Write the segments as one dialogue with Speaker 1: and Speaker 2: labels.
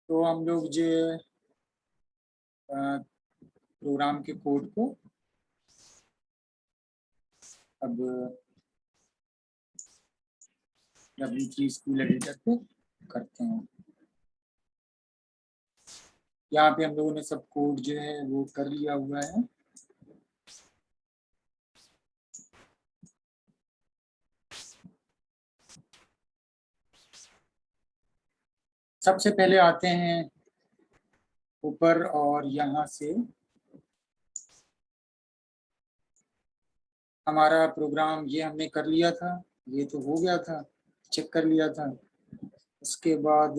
Speaker 1: तो हम लोग जो प्रोग्राम के कोड को अब W3 स्कूल एडिटर पे करते हैं। यहाँ पे हम लोगों ने सब कोड जो है वो कर लिया हुआ है। सबसे पहले आते हैं ऊपर और यहाँ से हमारा प्रोग्राम ये हमने कर लिया था, ये तो हो गया था, चेक कर लिया था। उसके बाद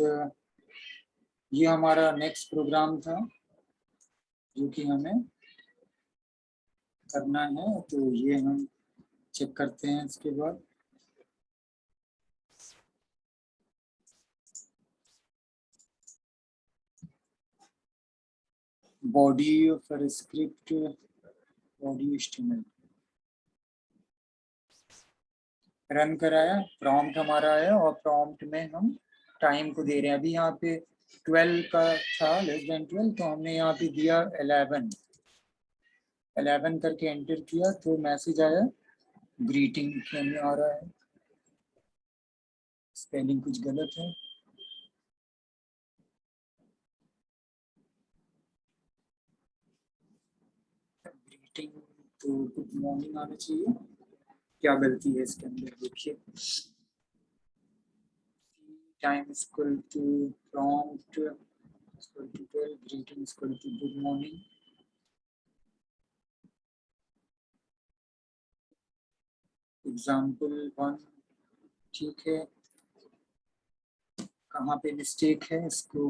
Speaker 1: ये हमारा नेक्स्ट प्रोग्राम था जो कि हमें करना है, तो ये हम चेक करते हैं। इसके बाद body for script, body estimate run कराया, प्रॉम्प्ट हमारा है और प्रॉम्प्ट में हम टाइम को दे रहे हैं। अभी यहाँ पे 12 का था, लेस देन 12, तो हमने यहाँ पे दिया 11 करके एंटर किया तो मैसेज आया ग्रीटिंग में आ रहा है। स्पेलिंग कुछ गलत है। ग्रीटिंग तो गुड मॉर्निंग आना चाहिए। क्या गलती है इसके अंदर देखिए। Time equal to prompt equal to 12, greeting equal to good morning. Example 1 ठीक है। कहाँ पे मिस्टेक है, इसको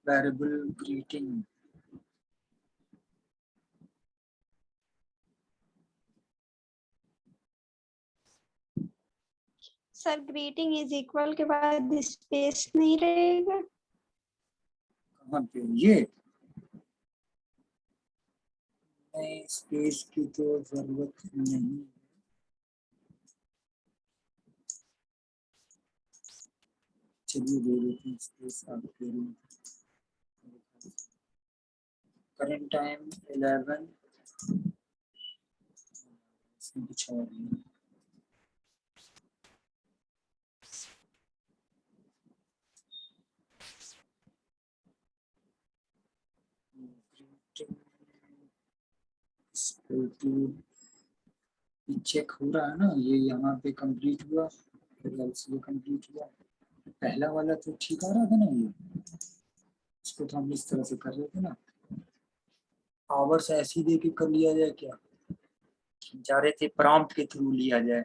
Speaker 1: variable greeting
Speaker 2: sir greeting is equal के बाद स्पेस नहीं रहेगा?
Speaker 1: कहाँ पे ये नहीं, स्पेस की तो जरूरत नहीं। चलिए दे देते हैं स्पेस आपके लिए। करंट टाइम 11, इसमें कुछ और नहीं। चेक हो रहा है ना, ये यहाँ पे कंप्लीट हुआ, फिर ये कंप्लीट हुआ। पहला वाला तो ठीक आ रहा था ना, ये इसको तो हम इस तरह से कर रहे थे ना। आवर्स ऐसे ही दे के कर लिया जाए क्या? जा रहे थे प्रॉम्प्ट के थ्रू लिया जाए।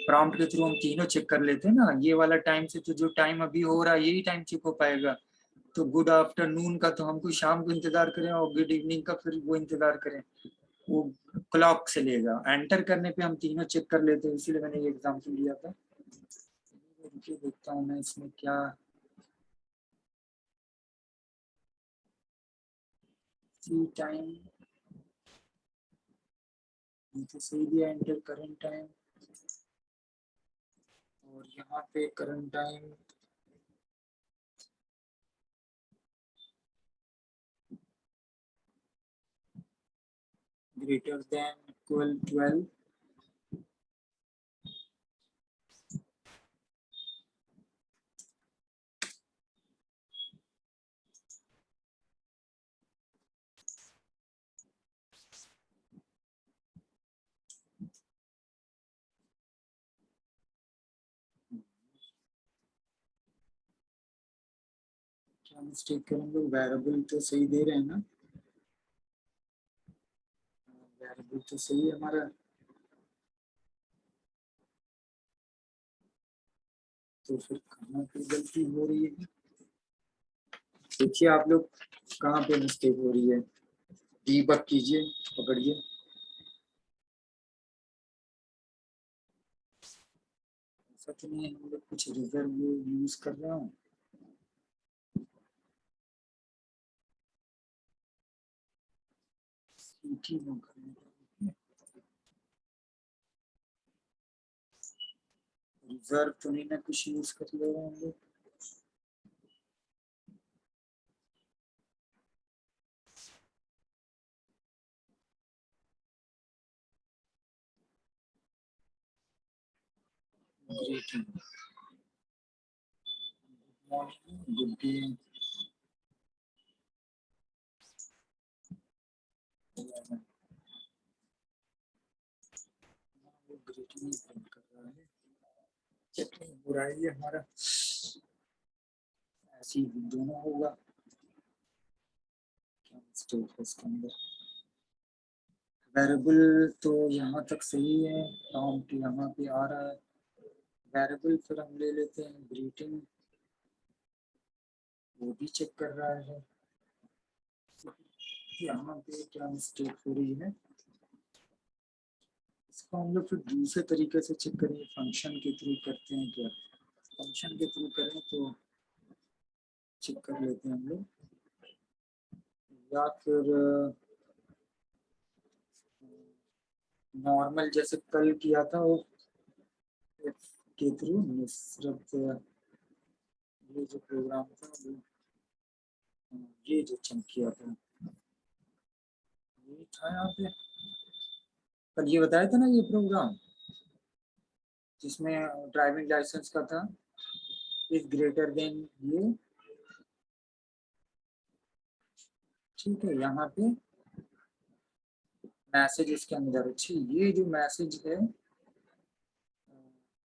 Speaker 1: प्रॉम्प्ट के थ्रू हम तीनों चेक कर लेते हैं ना। ये वाला टाइम से तो जो टाइम अभी हो रहा है यही टाइम चेक हो पाएगा। तो गुड आफ्टरनून का तो हमको शाम को इंतजार करें और गुड इवनिंग का फिर वो इंतजार करें, वो क्लॉक से लेगा। एंटर करने पे हम तीनों चेक कर लेते हैं, इसीलिए मैंने ये एग्जाम्पल लिया था। रुकिए देखता हूँ मैं इसमें क्या टाइम, ये तो सही दिया एंटर करंट टाइम, और यहाँ पे current time greater than equal 12। क्या मिस्टेक करेंगे? वेरिएबल तो सही दे रहे हैं ना, वेरिएबल तो सही है हमारा। तो फिर कहाँ पे गलती हो रही है? देखिए आप लोग कहाँ पे मिस्टेक हो रही है, डीबग कीजिए, पकड़िए। ऐसा तो नहीं हम लोग कुछ रिजर्व यूज कर रहे हो? रिजर्व तो नहीं ना कुछ यूज कर ले रहे हैं हम लोग। greeting, good morning, good day, 11. वो greeting ही print कर रहा है, चेक नहीं हो रहा है ये हमारा, ऐसे ही दोनों होगा, क्या मिस्टेक है इसके अंदर। वेरिएबल तो यहाँ तक सही है, प्रॉम्प्ट यहाँ पे आ रहा है, वेरिएबल फिर हम ले लेते हैं ग्रीटिंग, वो भी चेक कर रहा है। यहाँ पे क्या मिस्टेक हो रही है, इसको हम लोग फिर दूसरे तरीके से चेक करेंगे, फंक्शन के थ्रू करते हैं क्या, फंक्शन के थ्रू करें तो चेक कर लेते हैं हम लोग, या फिर नॉर्मल जैसे कल किया था वो के थ्रू नुसरत, ये जो प्रोग्राम था वो, ये जो चेक किया था ये था यहाँ पे, कल ये बताया था ना ये प्रोग्राम जिसमें ड्राइविंग लाइसेंस का था, इज ग्रेटर देन ये, ठीक है। यहाँ पे मैसेज इसके अंदर, अच्छा ये जो मैसेज है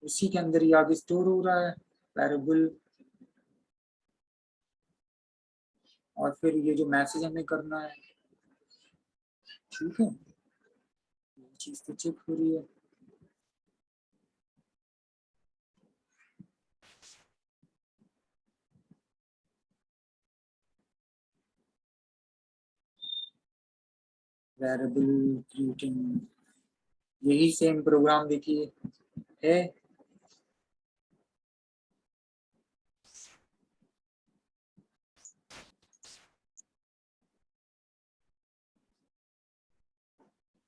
Speaker 1: उसी के अंदर ही आगे स्टोर हो रहा है वेरिएबल, और फिर ये जो मैसेज हमें करना है, ठीक है, ये चीज तो चेक हो रही है। वेरिएबल क्रिएटिंग, यही सेम प्रोग्राम देखिए है,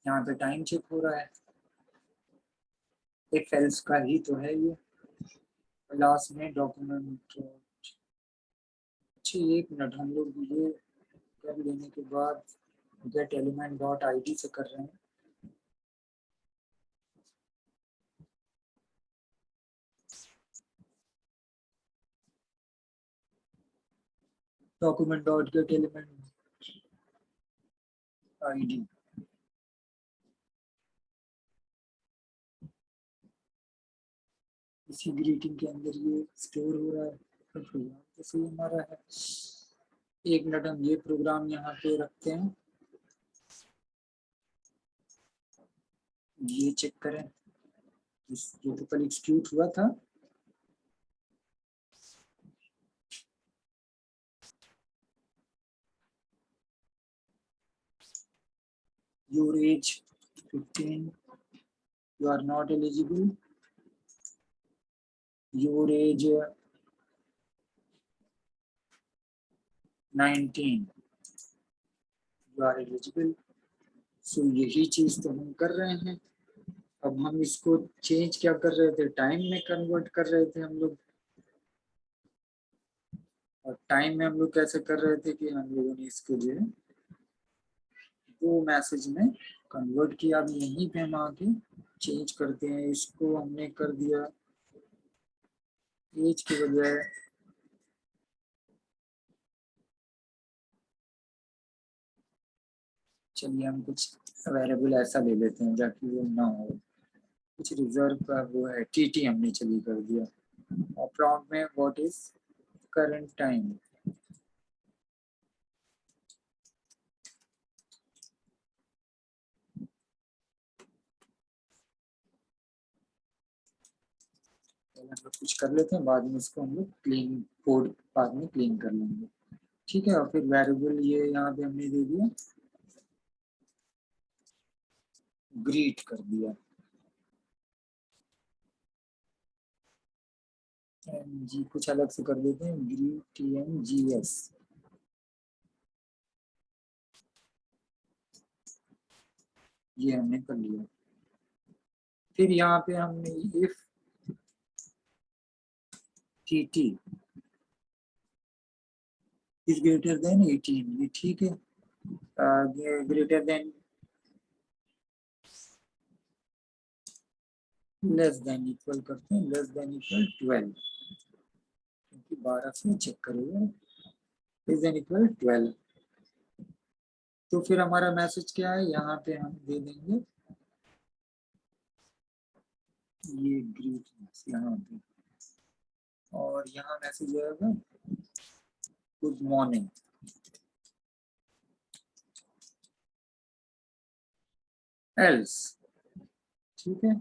Speaker 1: यहाँ पे टाइम चेक हो रहा है, इफ एल्स का ही तो है ये, क्लास में डॉक्यूमेंट, अच्छा एक मिनट, हम लोग ये कर लेने के बाद गेट एलिमेंट डॉट आईडी से कर रहे हैं, document dot gate element ID, इसी ग्रीटिंग के अंदर ये स्टोर हो रहा है, तो प्रोग्राम तो सही हमारा है। एक मिनट, हम ये प्रोग्राम यहाँ पे रखते हैं, ये चेक करें, जो तो कल एग्जीक्यूट हुआ था, your age 15, you are not eligible, your age 19, you are eligible, सो यही चीज तो हम कर रहे हैं। अब हम इसको चेंज क्या कर रहे थे, टाइम में कन्वर्ट कर रहे थे हम लोग, और टाइम में हम लोग कैसे कर रहे थे कि हम लोगों ने इसको जो है दो मैसेज में कन्वर्ट किया, अब यहीं पे हम आके चेंज करते हैं, इसको हमने कर दिया एज के बजाय चलिए हम कुछ वेरिएबल ऐसा ले लेते हैं ताकि वो ना हो, कुछ रिजर्व का वो है, टीटी हमने चली कर दिया, और प्रॉम्प्ट में व्हाट इज करंट टाइम, हम लोग कुछ कर लेते हैं, बाद में इसको हम लोग क्लीन कोड बाद में क्लीन कर लेंगे, ठीक है। और फिर वेरिएबल ये यहाँ पे हमने दे दिया ग्रीट कर दिया, जी कुछ अलग से कर देते हैं, ग्रीट TMGS, ये हमने कर लिया। फिर यहाँ पे हमने if TT is greater than 18, ये ठीक है, greater than less than equal करते हैं, लेस देन इक्वल 12, क्योंकि 12 से चेक करेगा, लेस देन इक्वल 12। तो फिर हमारा मैसेज क्या है, यहाँ पे हम दे देंगे ये ग्रीटिंग्स यहाँ पे, और यहाँ मैसेज आएगा गुड मॉर्निंग। एल्स, ठीक है,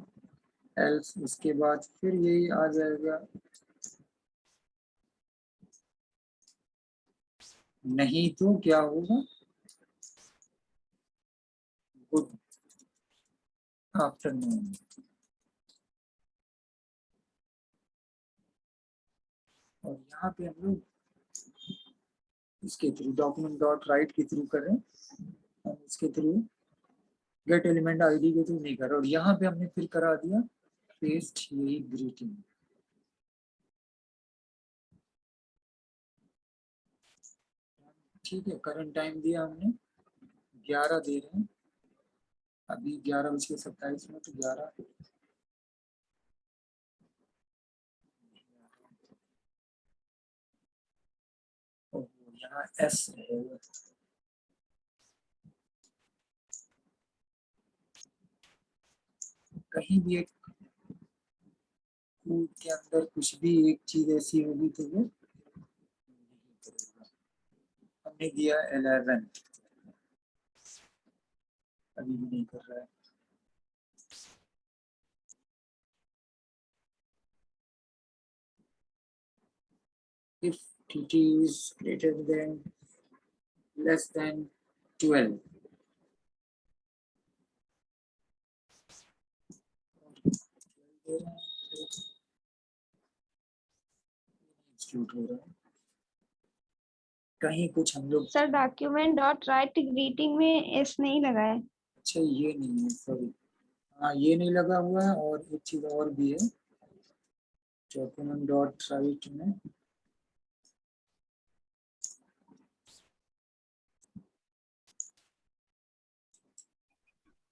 Speaker 1: एल्स इसके बाद फिर यही आ जाएगा, नहीं तो क्या होगा, गुड आफ्टरनून। और यहाँ पे हम लोग इसके थ्रू डॉक्यूमेंट डॉट राइट के थ्रू कर रहे हैं, हम इसके थ्रू गेट एलिमेंट आईडी के थ्रू नहीं कर रहे, और यहाँ पे हमने फिर करा दिया पेस्ट यही ग्रीटिंग। ठीक है, करंट टाइम दिया हमने 11 दे रहे हैं, अभी 11:27 तो 11 यहाँ एस है, कहीं भी एक कोड के अंदर कुछ भी एक चीज ऐसी होगी तो वो नहीं करेगा। हमने दिया 11, अभी भी नहीं कर रहा है। If tt is greater than less than 12, execute हो रहा है, कहीं कुछ हम लोग,
Speaker 2: sir document dot right greeting में एस नहीं लगा है।
Speaker 1: अच्छा ये नहीं है, सॉरी, हाँ ये नहीं लगा हुआ है, और एक चीज और भी है डॉक्यूमेंट डॉट राइट में,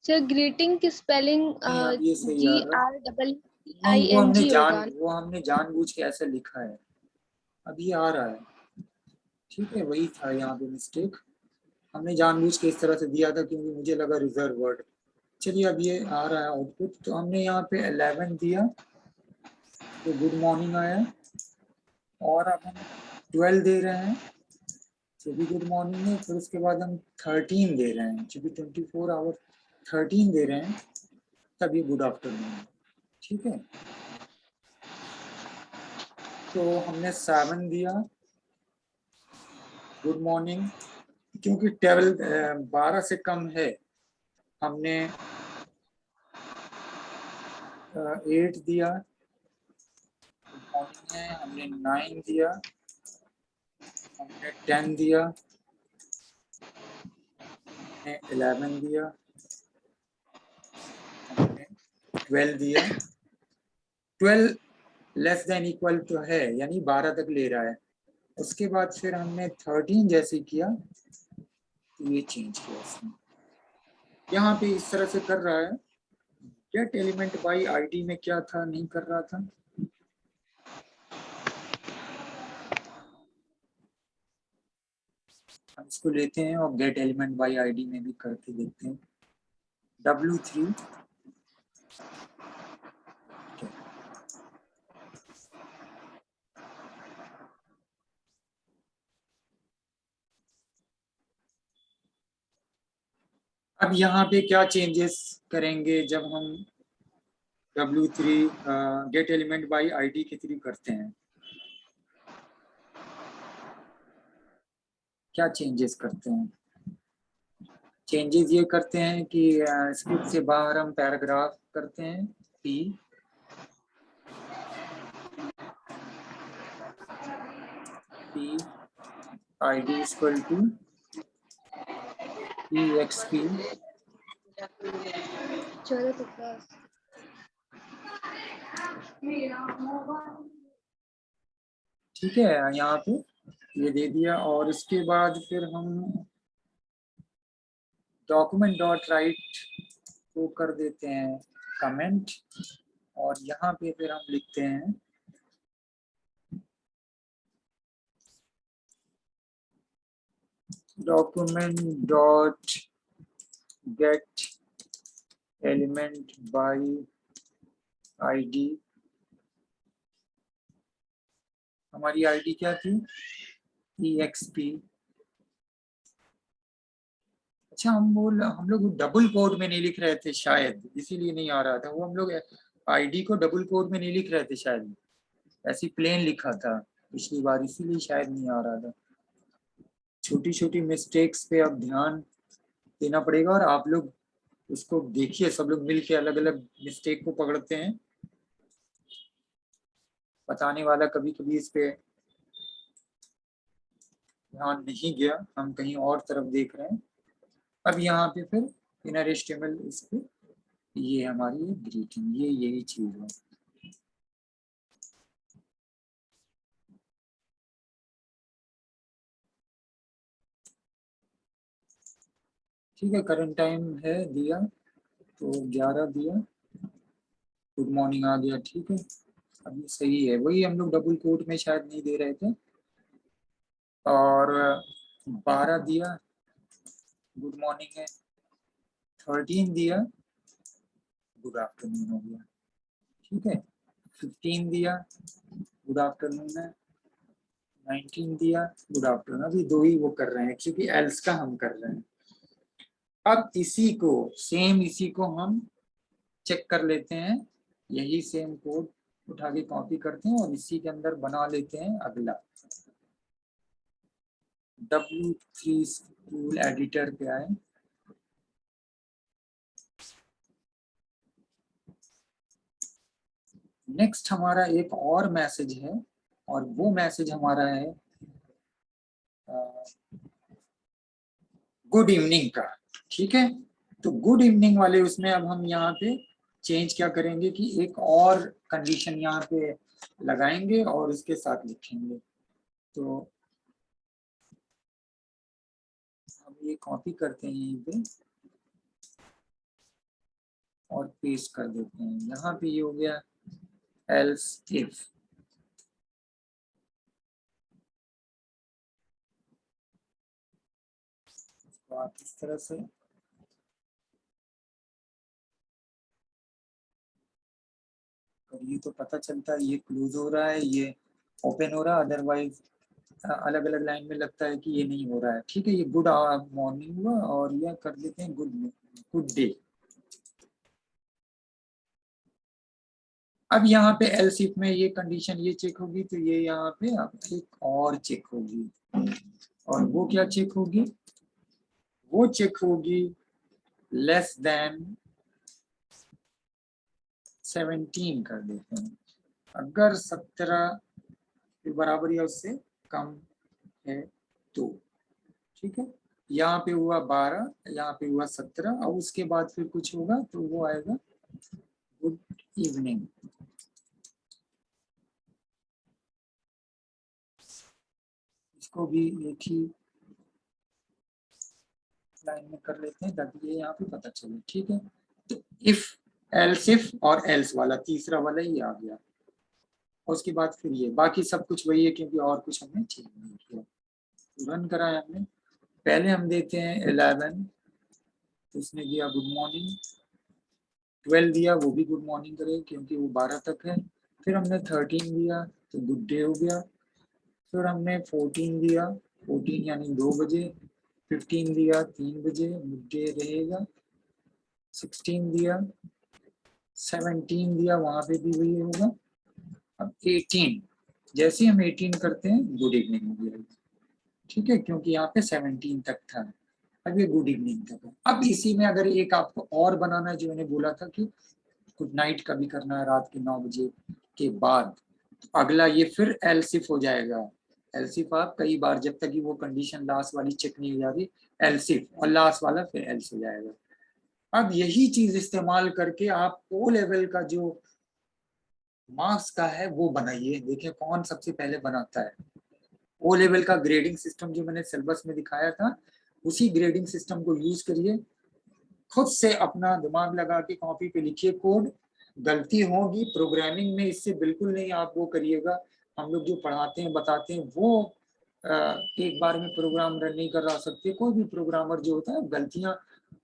Speaker 3: सर ग्रीटिंग की स्पेलिंग
Speaker 1: नहीं अब ये सही आ रहा है, नहीं
Speaker 3: GREETING होगा।
Speaker 1: वो हमने जानबूझ के ऐसा लिखा है, अब ये आ रहा है, ठीक है, वही था यहाँ पे मिस्टेक, हमने जानबूझ के इस तरह से दिया था क्योंकि मुझे लगा रिजर्व वर्ड। चलिए अब ये आ रहा है आउटपुट, तो हमने यहाँ पे 11 दिया तो गुड मॉर्निंग आया, और अब हम 12 दे रहे हैं तो भी गुड मॉर्निंग है, फिर उसके बाद हम 13 दे रहे हैं, चूंकि 24 आवर 13 दे रहे हैं तभी गुड आफ्टरनून, ठीक है। तो हमने 7 दिया गुड मॉर्निंग, क्योंकि 12 से कम है, हमने 8 दिया गुड मॉर्निंग है, हमने 9 दिया, हमने 10 दिया, हमने 11 दिया, हमने 12 दिया, 12 लेस देन इक्वल तो है, यानी 12 तक ले रहा है, उसके बाद फिर हमने 13 जैसे किया तो ये चेंज किया इसने, यहाँ पे इस तरह से कर रहा है। गेट एलिमेंट बाई आईडी में क्या था, नहीं कर रहा था, हम इसको लेते हैं और गेट एलिमेंट बाई आईडी में भी करके देखते हैं। W3 अब यहाँ पे क्या चेंजेस करेंगे जब हम W3 gate element by ID के थ्रू करते हैं, क्या चेंजेस करते हैं, चेंजेस ये करते हैं कि स्क्रिप्ट से बाहर हम पैराग्राफ करते हैं P ID equal to EXP, ठीक है, यहाँ पे ये दे दिया, और इसके बाद फिर हम डॉक्यूमेंट डॉट राइट को कर देते हैं कमेंट, और यहाँ पे फिर हम लिखते हैं document dot get element by id। हमारी आईडी क्या थी? exp। अच्छा, हम लोग डबल कोड में नहीं लिख रहे थे शायद, इसीलिए नहीं आ रहा था वो। हम लोग आईडी को डबल कोड में नहीं लिख रहे थे शायद, ऐसी प्लेन लिखा था पिछली बार, इसीलिए शायद नहीं आ रहा था। छोटी छोटी मिस्टेक्स पे अब ध्यान देना पड़ेगा, और आप लोग उसको देखिए, सब लोग मिलके अलग अलग मिस्टेक को पकड़ते हैं। बताने वाला कभी कभी इस पे ध्यान नहीं गया, हम कहीं और तरफ देख रहे हैं। अब यहाँ पे फिर इनर एचटीएमएल इस पे, ये हमारी ग्रीटिंग, ये यही चीज है। ठीक है, करंट टाइम है दिया तो 11 दिया, गुड मॉर्निंग आ गया। ठीक है, अब ये सही है, वही हम लोग डबल कोट में शायद नहीं दे रहे थे। और 12 दिया, गुड मॉर्निंग है। 13 दिया, गुड आफ्टरनून हो गया। ठीक है, 15 दिया, गुड आफ्टरनून है। 19 दिया, गुड आफ्टरनून। अभी दो ही वो कर रहे हैं क्योंकि एल्स का हम कर रहे हैं। अब इसी को सेम, इसी को हम चेक कर लेते हैं, यही सेम कोड उठा के कॉपी करते हैं और इसी के अंदर बना लेते हैं अगला। W3 स्कूल एडिटर पे आए, नेक्स्ट हमारा एक और मैसेज है, और वो मैसेज हमारा है गुड इवनिंग का। ठीक है, तो गुड इवनिंग वाले उसमें अब हम यहाँ पे चेंज क्या करेंगे कि एक और कंडीशन यहाँ पे लगाएंगे और उसके साथ लिखेंगे। तो हम ये कॉपी करते हैं यहीं पे और पेस्ट कर देते हैं। यहाँ पे ये हो गया एल्स इफ। तो आप इस तरह से ये तो पता चलता है ये क्लोज हो रहा है, ये ओपन हो रहा है, अदरवाइज अलग अलग लाइन में लगता है कि ये नहीं हो रहा है। ठीक है, ये गुड मॉर्निंग हुआ और यह कर देते हैं गुड डे। अब यहाँ पे एल्स इफ में ये कंडीशन ये चेक होगी, तो ये यहाँ पे अब एक और चेक होगी, और वो क्या चेक होगी? वो चेक होगी लेस देन 17 कर देते हैं। अगर 17 के बराबर या उससे कम है तो। ठीक है, यहाँ पे हुआ 12, यहाँ पे हुआ 17, और उसके बाद फिर कुछ होगा तो वो आएगा गुड इवनिंग। इसको भी एक ही लाइन में कर लेते हैं ताकि ये यहाँ पे पता चले। ठीक है, तो इफ, एल्स इफ और एल्स वाला तीसरा वाला ही आ गया, और उसके बाद फिर ये बाकी सब कुछ वही है क्योंकि और कुछ हमने चेंज नहीं किया। रन कराया हमने, पहले हम देते हैं 11, तो उसने दिया गुड मॉर्निंग। 12 दिया, वो भी गुड मॉर्निंग करे क्योंकि वो 12 तक है। फिर हमने 13 दिया तो गुड डे हो गया। फिर हमने 14 दिया, 14 यानी 2 बजे। 15 दिया 3 बजे, गुड डे रहेगा। 16 दिया, 17 दिया, वहां पे भी वही होगा। अब 18, जैसे हम 18 करते हैं गुड इवनिंग हो गया। ठीक है, क्योंकि यहाँ पे 17 तक था, अब ये गुड इवनिंग तक है। अब इसी में अगर एक आपको और बनाना है, जो मैंने बोला था कि गुड नाइट का भी करना है रात के 9 बजे के बाद, तो अगला ये फिर एल्सिफ हो जाएगा। एल्सिफ आप कई बार, जब तक कि वो कंडीशन लास्ट वाली चेक नहीं हो जाती, एल्सिफ, और लास्ट वाला फिर एल्स हो जाएगा। अब यही चीज इस्तेमाल करके आप ओ लेवल का जो मार्क्स का है वो बनाइए। देखिए कौन सबसे पहले बनाता है। ओ लेवल का ग्रेडिंग सिस्टम जो मैंने सिलेबस में दिखाया था, उसी ग्रेडिंग सिस्टम को यूज करिए। खुद से अपना दिमाग लगा के कॉपी पे लिखिए कोड, गलती होगी प्रोग्रामिंग में, इससे बिल्कुल नहीं आप वो करिएगा। हम लोग जो पढ़ाते हैं बताते हैं वो एक बार में प्रोग्राम रन नहीं करा सकते। कोई भी प्रोग्रामर जो होता है, गलतियां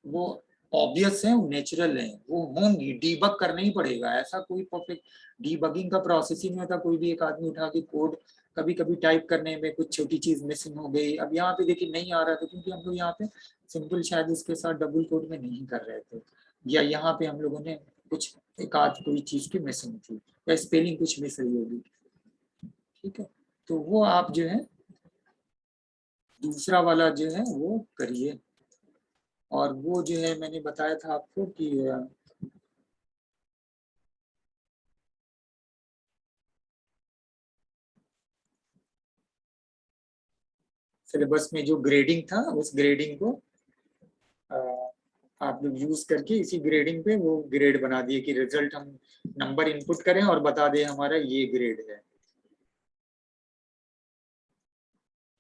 Speaker 1: वो ऑब्वियस है, वो नेचुरल है, वो होंगी, डीबग करना ही पड़ेगा। ऐसा कोई परफेक्ट डीबगिंग का प्रोसेस ही नहीं होता। कोई भी एक आदमी उठा के कोड, कभी कभी टाइप करने में कुछ छोटी चीज मिसिंग हो गई, अब यहाँ पे देखिए नहीं आ रहा था क्योंकि हम लोग यहाँ पे सिंपल शायद इसके साथ डबल कोड में नहीं कर रहे थे, या यहाँ पे हम लोगों ने कुछ एक आध कोई चीज की मिसिंग थी, या स्पेलिंग कुछ मिस रही होगी। ठीक है, तो वो आप जो है दूसरा वाला जो है वो करिए। और वो जो है मैंने बताया था आपको कि सिलेबस में जो ग्रेडिंग था, उस ग्रेडिंग को आप लोग यूज करके इसी ग्रेडिंग पे वो ग्रेड बना दिए कि रिजल्ट हम नंबर इनपुट करें और बता दें हमारा ये ग्रेड है।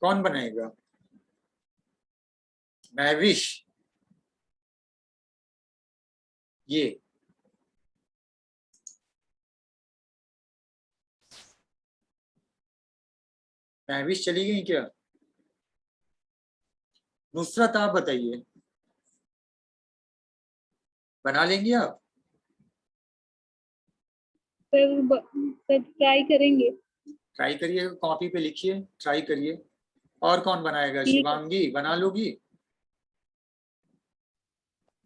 Speaker 1: कौन बनाएगा? महविश, ये महविश चली गई क्या? नुसरत आप बताइए, बना लेंगे आप?
Speaker 3: सर ट्राई करेंगे।
Speaker 1: ट्राई करिए, कॉपी पे लिखिए, ट्राई करिए। और कौन बनाएगा?
Speaker 3: ठीक है।
Speaker 1: शिवांगी बना लोगी?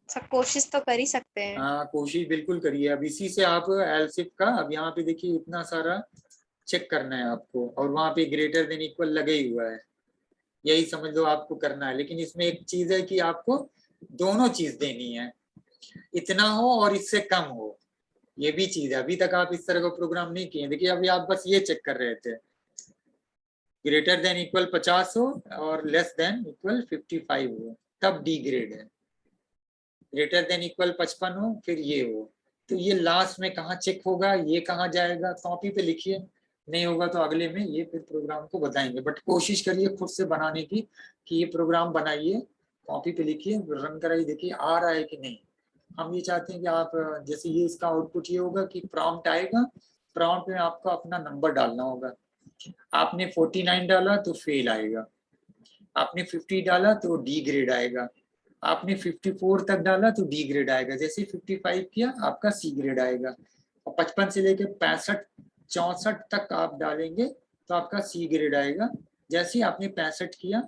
Speaker 4: सब कोशिश तो कर ही सकते हैं।
Speaker 1: हाँ कोशिश बिल्कुल करिए। अब इसी से आप एलसिफ का, अब यहाँ पे देखिए इतना सारा चेक करना है आपको, और वहां पे ग्रेटर देन इक्वल लगे ही हुआ है, यही समझ लो आपको करना है। लेकिन इसमें एक चीज है कि आपको दोनों चीज देनी है, इतना हो और इससे कम हो, ये भी चीज है। अभी तक आप इस तरह का प्रोग्राम नहीं किए। देखिए अभी आप बस ये चेक कर रहे थे, ग्रेटर देन इक्वल 50 हो और लेस देन इक्वल 55 हो, तब डी ग्रेड है। ग्रेटर देन इक्वल 55 हो फिर ये हो, तो ये लास्ट में कहाँ चेक होगा, ये कहाँ जाएगा, कॉपी पे लिखिए। नहीं होगा तो अगले में ये फिर प्रोग्राम को बताएंगे, बट कोशिश करिए खुद से बनाने की, कि ये प्रोग्राम बनाइए, कॉपी पे लिखिए, रन कराइए, देखिए आ रहा है कि नहीं। हम ये चाहते हैं कि आप जैसे ये इसका आउटपुट ये होगा कि प्रॉम्प्ट आएगा, प्रॉम्प्ट में आपको अपना नंबर डालना होगा। आपने 49 डाला तो फेल आएगा, आपने 50 डाला तो डी ग्रेड आएगा, आपने 54 तक डाला तो डी ग्रेड आएगा, जैसे 55 किया आपका सी ग्रेड आएगा, और 55 से लेकर 65 64 तक आप डालेंगे तो आपका सी ग्रेड आएगा। जैसे ही आपने 65 किया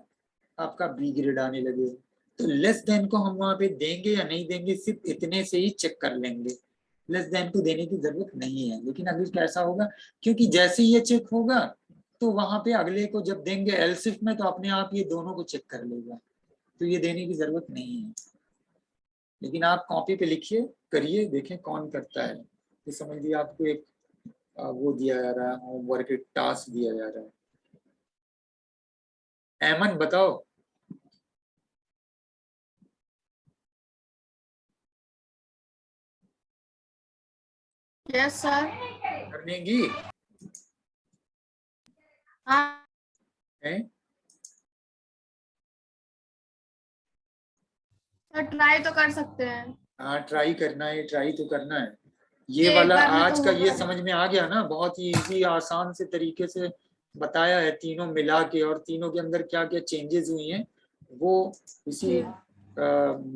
Speaker 1: आपका बी ग्रेड आने लगेगा। तो लेस देन को हम वहां पे देंगे या नहीं देंगे, सिर्फ इतने से ही चेक कर लेंगे, लेस देन को देने की जरूरत नहीं है। लेकिन अभी कैसा होगा, क्योंकि जैसे ये चेक होगा तो वहां पे अगले को जब देंगे एलसिफ में, तो अपने आप ये दोनों को चेक कर लेगा, तो ये देने की जरूरत नहीं है। लेकिन आप कॉपी पे लिखिए, करिए, देखें कौन करता है। तो समझ लीजिए आपको एक वो दिया जा रहा है, होमवर्क एक टास्क दिया जा रहा है। ऐमन बताओ।
Speaker 5: Yes sir.
Speaker 1: करने की
Speaker 5: हाँ
Speaker 1: है?
Speaker 5: सर, ट्राई तो कर सकते हैं।
Speaker 1: हाँ ट्राई करना है, ट्राई तो करना है। ये
Speaker 5: एक
Speaker 1: वाला
Speaker 5: बार में
Speaker 1: आज
Speaker 5: तो
Speaker 1: का
Speaker 5: होगा
Speaker 1: ये
Speaker 5: नहीं।
Speaker 1: समझ में आ गया ना, बहुत ही इजी आसान से तरीके से बताया है, तीनों मिला के, और तीनों के अंदर क्या क्या चेंजेस हुई हैं वो इसी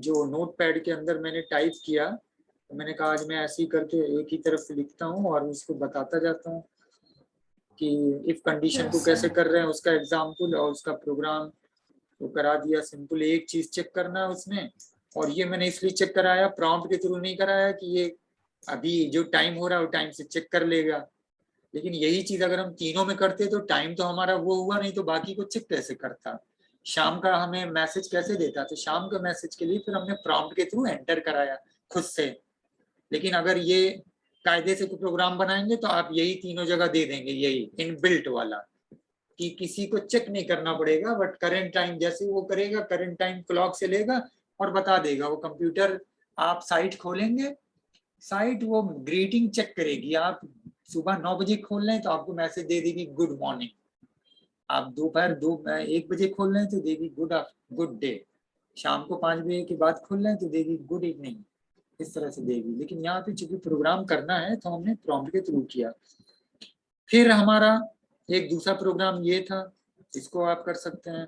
Speaker 1: जो नोटपैड के अंदर मैंने टाइप किया। तो मैंने कहा आज मैं ऐसे ही करके एक ही तरफ से लिखता हूँ और उसको बताता जाता हूँ कि इफ कंडीशन को
Speaker 5: Yes,
Speaker 1: कैसे
Speaker 5: sir.
Speaker 1: कर रहे हैं, उसका एग्जाम्पल और उसका प्रोग्राम तो करा दिया। सिंपल एक चीज चेक करना है उसमें, और ये मैंने इसलिए चेक कराया, प्रॉम्प्ट के थ्रू नहीं कराया कि ये अभी जो टाइम हो रहा है वो टाइम से चेक कर लेगा। लेकिन यही चीज अगर हम तीनों में करते तो टाइम तो हमारा वो हुआ नहीं, तो बाकी को चेक कैसे करता, शाम का हमें मैसेज कैसे देता, तो शाम के मैसेज के लिए फिर हमने प्रॉम्प्ट के थ्रू एंटर कराया खुद से। लेकिन अगर ये कायदे से कोई प्रोग्राम बनाएंगे तो आप यही तीनों जगह दे देंगे, यही इनबिल्ट वाला, कि किसी को चेक नहीं करना पड़ेगा, बट करंट टाइम जैसे वो करेगा, करंट टाइम क्लॉक से लेगा और बता देगा। वो कंप्यूटर, आप साइट खोलेंगे, साइट वो ग्रीटिंग चेक करेगी। आप सुबह 9 बजे खोल रहे हैं तो आपको मैसेज दे देगी गुड मॉर्निंग, आप दोपहर 1 बजे खोल रहे हैं तो देगी गुड डे, शाम को 5 बजे के बाद खोल रहे हैं तो देगी गुड इवनिंग। इस तरह से देगी। लेकिन यहाँ पे चूंकि प्रोग्राम करना है तो हमने प्रॉम्प्ट के थ्रू किया। फिर हमारा एक दूसरा प्रोग्राम ये था, इसको आप कर सकते हैं।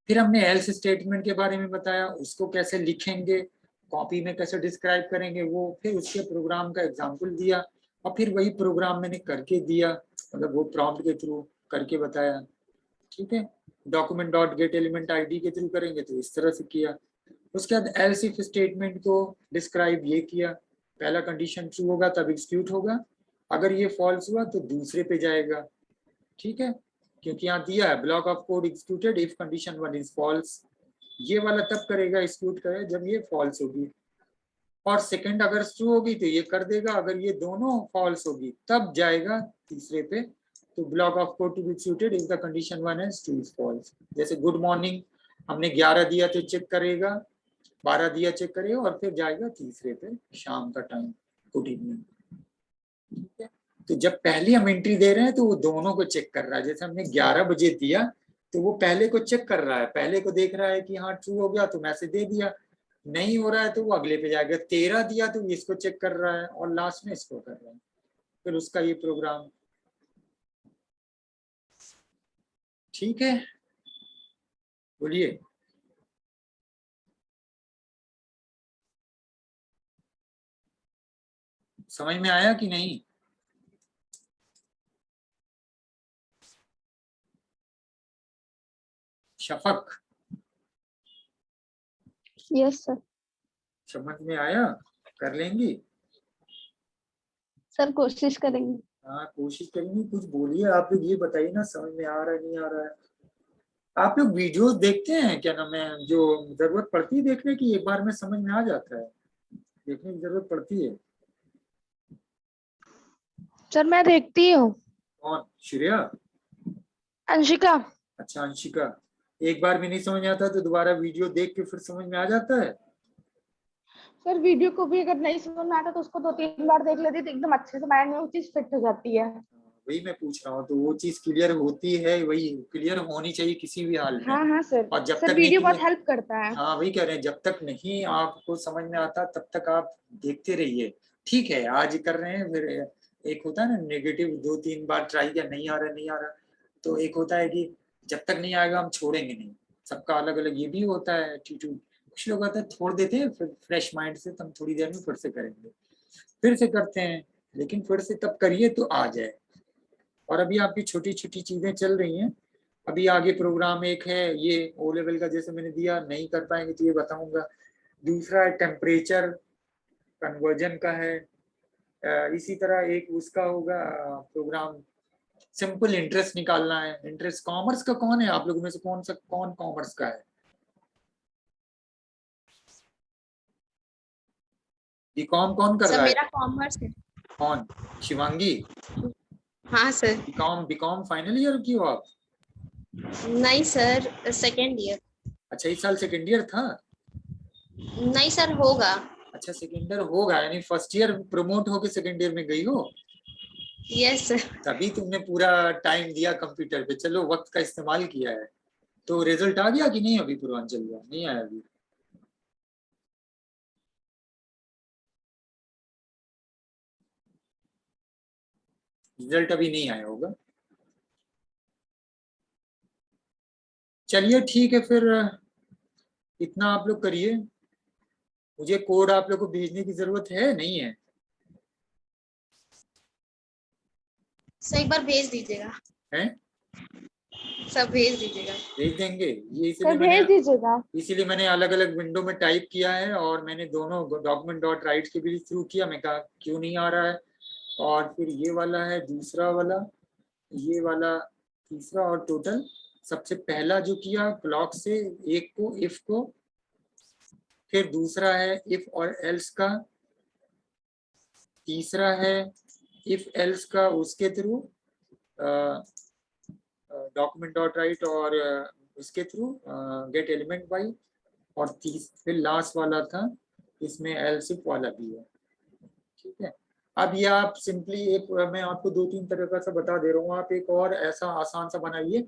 Speaker 1: फिर हमने एल्स स्टेटमेंट के बारे में बताया, उसको कैसे लिखेंगे, कॉपी में कैसे डिस्क्राइब करेंगे वो, फिर उसके प्रोग्राम का एग्जाम्पल दिया और फिर वही प्रोग्राम मैंने करके दिया, मतलब वो प्रॉम्प्ट के थ्रू करके बताया। ठीक है, document dot gate element ID के थ्रू करेंगे तो इस तरह से किया। उसके बाद एल्स इफ स्टेटमेंट को डिस्क्राइब ये किया, पहला कंडीशन ट्रू होगा तब एग्जीक्यूट होगा, अगर ये फॉल्स हुआ तो दूसरे पे जाएगा। ठीक है, क्योंकि यहाँ दिया है block of code executed if condition 1 is false, ये वाला तब करेगा, एग्जीक्यूट करेगा जब ये फॉल्स होगी। और सेकंड अगर ट्रू होगी तो ये कर देगा, अगर ये दोनों फॉल्स होगी तब जाएगा तीसरे पे। तो block of code to be executed if the condition 1 is true is false. जैसे गुड मॉर्निंग हमने 11 दिया तो चेक करेगा, 12 दिया चेक करेगा और फिर जाएगा तीसरे पे शाम का टाइम, गुड इवनिंग। ठीक है, तो जब पहले हम एंट्री दे रहे हैं तो वो दोनों को चेक कर रहा है। जैसे हमने 11 बजे दिया तो वो पहले को चेक कर रहा है, पहले को देख रहा है कि हाँ ट्रू हो गया तो मैसेज दे दिया, नहीं हो रहा है तो वो अगले पे जाएगा। 13 दिया तो इसको चेक कर रहा है और लास्ट में इसको कर रहा है, फिर उसका ये प्रोग्राम। ठीक है, बोलिए। समझ में आया कि नहीं? Shafaq,
Speaker 2: yes sir.
Speaker 1: समझ में आया? कर लेंगी?
Speaker 2: सर कोशिश करेंगे।
Speaker 1: हाँ कोशिश करेंगे। कुछ बोलिए आप लोग, ये बताइए ना समझ में आ रहा है नहीं आ रहा है। आप लोग वीडियोस देखते हैं क्या नाम है, जो जरूरत पड़ती है देखने की, एक बार में समझ में आ जाता है, देखने की जरूरत पड़ती है?
Speaker 6: सर मैं देखती हूँ।
Speaker 1: कौन? श्रेया?
Speaker 6: अंशिका।
Speaker 1: अच्छा अंशिका, एक बार में नहीं समझ आता तो दोबारा वीडियो देख के फिर समझ में आ जाता है?
Speaker 6: सर वीडियो को भी अगर नहीं समझ में आता तो उसको 2-3 बार देख लेती तो एकदम अच्छे से माइंड में वो चीज फिट हो जाती है।
Speaker 1: वही मैं पूछ रहा हूँ, तो वो चीज क्लियर होती है, वही क्लियर होनी चाहिए किसी भी हाल में।
Speaker 6: हाँ हाँ सर।
Speaker 1: और जब
Speaker 6: सर
Speaker 1: तक
Speaker 6: वीडियो
Speaker 1: नहीं
Speaker 6: बहुत हेल्प करता है।
Speaker 1: हाँ वही कह रहे हैं, जब तक नहीं आपको समझ में आता तब तक आप देखते रहिए। ठीक है, आज कर रहे हैं, फिर एक होता है ना नेगेटिव, 2-3 बार ट्राई किया नहीं आ रहा नहीं आ रहा, तो एक होता है कि जब तक नहीं आएगा हम छोड़ेंगे नहीं। सबका अलग अलग ये भी होता है एटीट्यूड। कुछ लोग आते हैं छोड़ देते हैं, फिर फ्रेश माइंड से हम थोड़ी देर में फिर से करेंगे, फिर से करते हैं, लेकिन फिर से तब करिए तो आ जाए। और अभी आपकी छोटी छोटी चीजें चल रही हैं, अभी आगे प्रोग्राम एक है ये ओ लेवल का, जैसे मैंने दिया, नहीं कर पाएंगे तो ये बताऊंगा। दूसरा है टेम्परेचर कन्वर्जन का है, इसी तरह एक उसका होगा प्रोग्राम, सिंपल इंटरेस्ट निकालना है। इंटरेस्ट कॉमर्स का कौन है आप लोगों में से, कौन कॉमर्स का है? बीकॉम कौन कर
Speaker 4: सर
Speaker 1: रहा है?
Speaker 4: मेरा कॉमर्स है।
Speaker 1: कौन? शिवांगी?
Speaker 4: हाँ सर।
Speaker 1: बीकॉम फाइनल ईयर की हो आप?
Speaker 4: नहीं सर, सेकेंड ईयर।
Speaker 1: अच्छा इस साल सेकेंड ईयर था?
Speaker 4: नहीं सर, होगा।
Speaker 1: अच्छा सेकेंड ईयर होगा, यानी फर्स्ट ईयर प्रमोट होके सेकेंड ईयर में गई हो?
Speaker 4: Yes sir.
Speaker 1: तभी तुमने पूरा टाइम दिया कंप्यूटर पे, चलो वक्त का इस्तेमाल किया है। तो रिजल्ट आ गया कि नहीं अभी पूर्वांचल का? नहीं आया अभी? रिजल्ट अभी नहीं आया होगा। चलिए ठीक है, फिर इतना आप लोग करिए। मुझे कोड आप लोग को भेजने की जरूरत है नहीं है?
Speaker 4: सर एक बार भेज दीजिएगा।
Speaker 1: हैं?
Speaker 4: सब भेज दीजिएगा।
Speaker 1: भेज देंगे, ये
Speaker 6: सर भेज दीजिएगा।
Speaker 1: इसीलिए मैंने अलग अलग विंडो में टाइप किया है, और मैंने दोनों डॉक्यूमेंट डॉट राइट के भी थ्रू किया। मैं कहा क्यों नहीं आ रहा है, और फिर ये वाला है दूसरा वाला, ये वाला तीसरा, और टोटल सबसे पहला जो किया क्लॉक से एक को, इफ को, फिर दूसरा है इफ और एल्स का, तीसरा है इफ एल्स का उसके थ्रू डॉक्यूमेंट डॉट राइट, और उसके थ्रू गेट एलिमेंट बाई, और फिर लास्ट वाला था इसमें एल्स इफ वाला भी है। ठीक है, अब ये आप सिंपली एक, मैं आपको 2-3 तरीका से बता दे रहा हूँ, आप एक और ऐसा आसान सा बनाइए।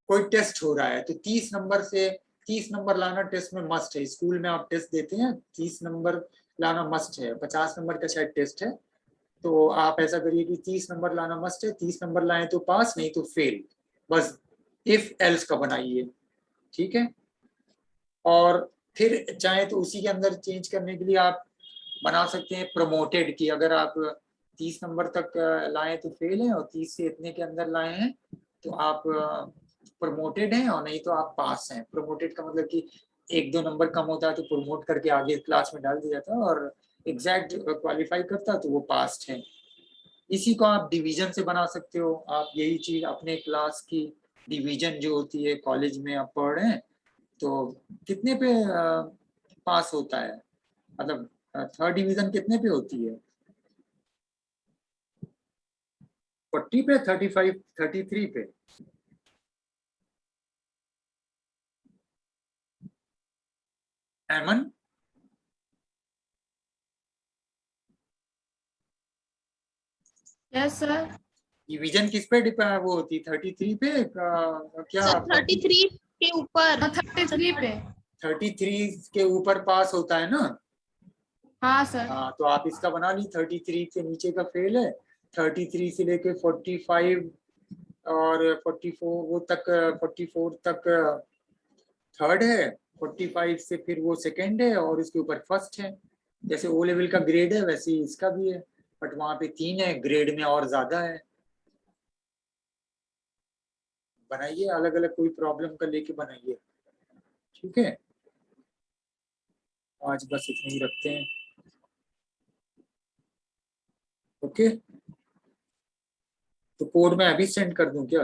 Speaker 1: कोई टेस्ट हो रहा है तो 30 नंबर से 30 नंबर लाना टेस्ट में मस्ट है। स्कूल में आप टेस्ट देते हैं, 30 नंबर लाना मस्ट है। 50 नंबर का शायद टेस्ट है, तो आप ऐसा करिए कि 30 नंबर लाना मस्ट है। 30 नंबर लाए तो पास, नहीं तो फेल। बस इफ एल्स का बनाइए, ठीक है। और फिर चाहे तो उसी के अंदर चेंज करने के लिए आप बना सकते हैं प्रमोटेड की। अगर आप 30 नंबर तक लाए तो फेल है, और 30 से इतने के अंदर लाए हैं तो आप प्रमोटेड हैं, और नहीं तो आप पास हैं। प्रमोटेड का मतलब कि 1-2 नंबर कम होता है तो प्रमोट करके आगे क्लास में डाल दिया जाता है, और एग्जैक्ट क्वालिफाई करता है तो वो पास्ट है। इसी को आप डिवीजन से बना सकते हो। आप यही चीज अपने क्लास की डिवीजन जो होती है, कॉलेज में आप पढ़ रहे हैं तो कितने पे पास होता है, मतलब थर्ड डिवीजन कितने पे होती है? 40 पे, 35, 33 पे? एमन,
Speaker 5: यस सर।
Speaker 1: डिवीजन किस पे वो होती है? 33 पे क्या?
Speaker 4: सर 33 के ऊपर।
Speaker 5: 33 पे।
Speaker 1: 33 के ऊपर पास होता है ना?
Speaker 5: हाँ सर।
Speaker 1: हाँ, तो आप इसका बना ली। 33 के नीचे का फेल है। 33 से लेके 45 और 44 वो तक, 44 तक थर्ड है। 45 से फिर वो सेकंड है, और इसके ऊपर फर्स्ट है। जैसे ओ लेवल का ग्रेड है वैसे ही इसका भी है, बट वहां पे 3 है, ग्रेड में और ज्यादा है। बनाइए अलग अलग, कोई प्रॉब्लम का लेके बनाइए, ठीक है। आज बस इतने ही रखते हैं, ओके। तो कोड मैं अभी सेंड कर दूं क्या?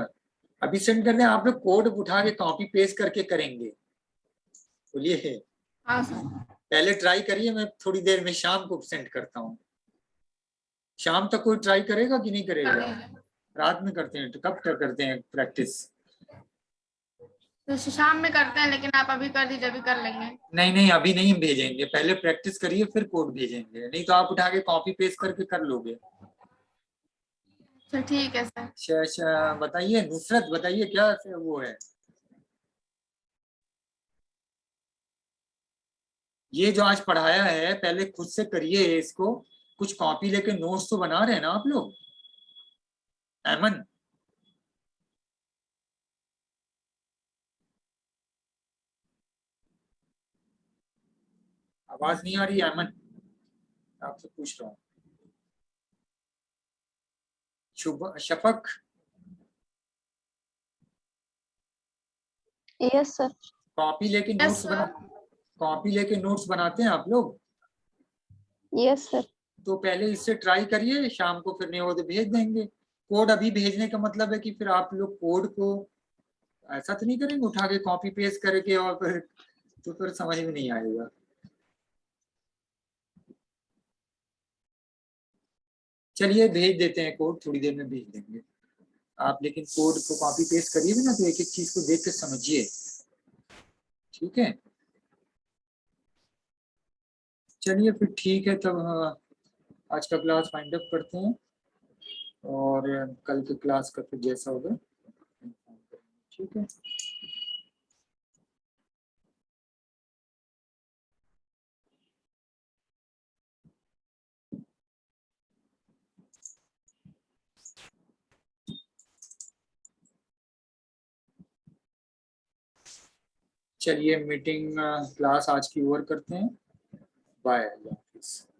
Speaker 1: अभी सेंड कर दें? आप लोग कोड उठा के कॉपी पेस्ट करके करेंगे? बोलिए,
Speaker 5: हाँ सर।
Speaker 1: पहले ट्राई करिए, मैं थोड़ी देर में शाम को सेंड करता हूँ। शाम तक कोई ट्राई करेगा कि नहीं करेगा? रात में करते हैं तो कब तक करते हैं प्रैक्टिस?
Speaker 5: तो शाम में करते हैं, लेकिन आप अभी कर दीजिए, अभी कर लेंगे।
Speaker 1: नहीं नहीं, अभी नहीं भेजेंगे, पहले प्रैक्टिस करिए फिर कोड भेजेंगे। नहीं तो आप उठा के कॉपी पेस्ट करके कर लोगे।
Speaker 5: अच्छा ठीक है सर।
Speaker 1: बताइए नुसरत, बताइए क्या वो है ये जो आज पढ़ाया है? पहले खुद से करिए इसको। कुछ कॉपी लेके नोट्स तो बना रहे हैं ना आप लोग? एमन, आवाज नहीं आ रही एमन? आपसे पूछ रहा हूँ। शुभ, शफक,
Speaker 2: यस सर।
Speaker 1: कॉपी लेके
Speaker 5: यस
Speaker 1: नोट्स बना,
Speaker 5: सर।
Speaker 1: कॉपी लेके नोट्स बनाते हैं आप लोग?
Speaker 2: Yes sir.
Speaker 1: तो पहले इससे ट्राई करिए, शाम को फिर नहीं हो तो भेज देंगे। कोड अभी भेजने का मतलब है कि फिर आप लोग कोड को ऐसा तो नहीं करेंगे उठा के कॉपी पेस्ट करके, और फिर तो फिर समझ में नहीं आएगा। चलिए भेज देते हैं कोड, थोड़ी देर में भेज देंगे आप। लेकिन कोड को कॉपी पेस्ट करिए भी ना, तो एक एक चीज को देख के समझिए, ठीक है। चलिए फिर ठीक है, तब आज का क्लास फाइंड अप करते हैं, और कल के क्लास का फिर जैसा होगा, ठीक है। चलिए मीटिंग क्लास आज की ओवर करते हैं। बाय, अल्लाह हाफिज़।